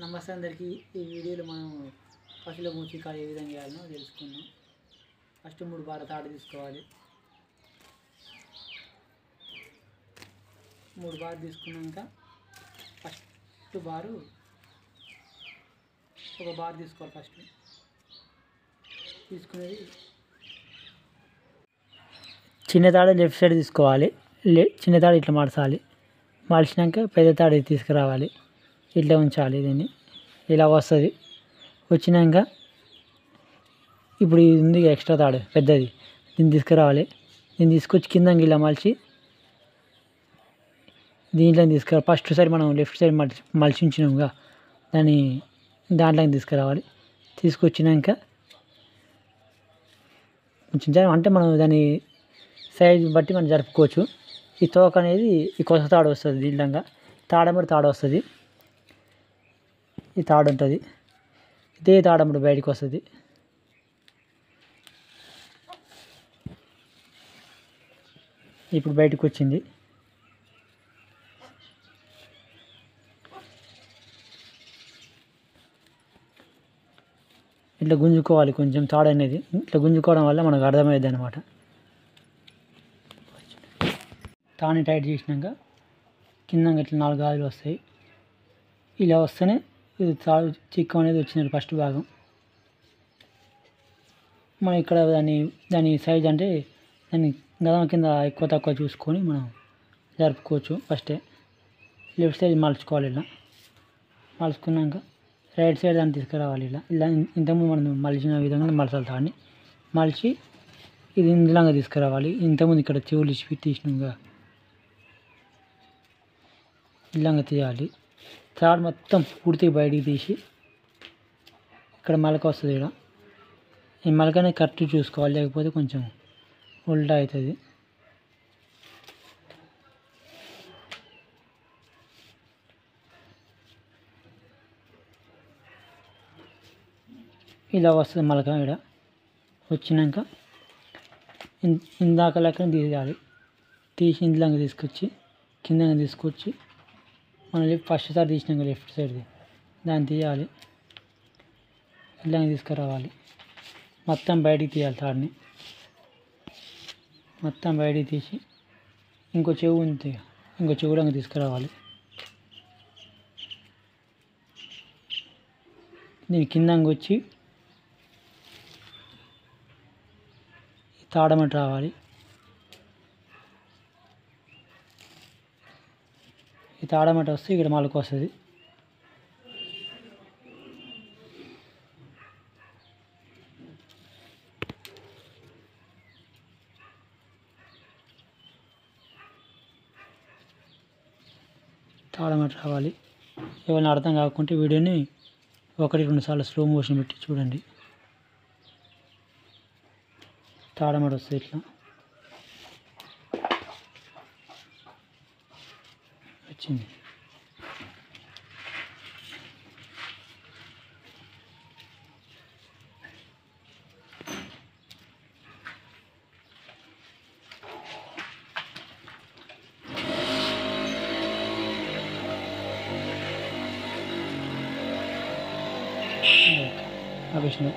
నమస్తే అందరికీ. ఈ వీడియోలో మనం పసుల మూచికాయ ఏ విధంగా చేయాలనో తెలుసుకుందాం. ఫస్ట్ 3 బార తాడు తీసుకోవాలి. 3 బార్ తీసుకున్నాక ఫస్ట్ బారు ఒక బార్ తీసుకోవాలి. ఫస్ట్ తీసుకునేది చిన్న తాడు లెఫ్ట్ సైడ్ తీసుకోవాలి. చిన్న తాడు ఇట్లా మార్చాలి. మార్చినాక పెద్ద తాడు తీసుకురావాలి. ఇట్లా ఉంచాలి. దీన్ని ఇలా వస్తుంది. వచ్చినాక ఇప్పుడు ఇది ఉంది ఎక్స్ట్రా తాడు పెద్దది, దీన్ని తీసుకురావాలి. దీన్ని తీసుకొచ్చి కింద ఇలా మలిచి దీంట్లో తీసుకురా. ఫస్ట్ సైడ్ మనం లెఫ్ట్ సైడ్ మలిచి ఉంచినాముగా, దాంట్లోకి తీసుకురావాలి. తీసుకొచ్చినాక అంటే మనం దాని సైజ్ బట్టి మనం జరుపుకోవచ్చు. ఈ తోక అనేది ఈ కొత్త తాడు వస్తుంది. దీంట్లో తాడమడి తాడు వస్తుంది. ఈ తాడు ఉంటుంది. ఇదే తాడమడి బయటకు వస్తుంది. ఇప్పుడు బయటకు వచ్చింది. ఇట్లా గుంజుకోవాలి. కొంచెం తాడు అనేది ఇట్లా గుంజుకోవడం వల్ల మనకు అర్థమయ్యేది అనమాట. తాని టైట్ చేసినాక కింద ఇట్లా 4 గాజులు వస్తాయి. ఇలా వస్తేనే ఇది తాడు చిక్కు అనేది వచ్చినట్టు ఫస్ట్ భాగం. మనం ఇక్కడ దాని సైజ్ అంటే దాని గదం కింద ఎక్కువ తక్కువ చూసుకొని మనం జరుపుకోవచ్చు. ఫస్టే లెఫ్ట్ సైడ్ మలుచుకోవాలి. ఇలా మలుచుకున్నాక రైట్ సైడ్ దాన్ని తీసుకురావాలి. ఇలా ఇంతకుముందు మనం మలిచిన విధంగా మలచాలి. తాడిని మలిచి ఇది ఇందులాగా తీసుకురావాలి. ఇంతకుముందు ఇక్కడ చెవులు తీసినాగా ఇలాగా తీయాలి. తాడు మొత్తం పూర్తిగా బయటికి తీసి ఇక్కడ మలక వస్తుంది. ఇక్కడ ఈ మలకనే కరెక్ట్ చూసుకోవాలి, లేకపోతే కొంచెం ఉల్టా అవుతుంది. ఇలా వస్తుంది మలక. ఇక్కడ వచ్చినాక ఇందాక లెక్కన తీయాలి. తీసి ఇందులో తీసుకొచ్చి కింద తీసుకొచ్చి మనం ఫస్ట్ సారి తీసినాక లెఫ్ట్ సైడ్ది దాన్ని తీయాలి. ఇలా తీసుకురావాలి. మొత్తం బయటికి తీయాలి. తాడిని మొత్తం బయటికి తీసి ఇంకో చెవు ఉంది, ఇంకో చెవులో తీసుకురావాలి. దీని కింద వచ్చి తాడమట రావాలి. ఈ తాడమట వస్తే ఇక్కడ మలకు వస్తుంది. తాడమట రావాలి. ఏమైనా అర్థం కాకుంటే వీడియోని 1-2 సార్లు స్లో మోషన్ పెట్టి చూడండి. తాడమట వస్తుంది. ఇట్లా వచ్చింది. ఆపేసిన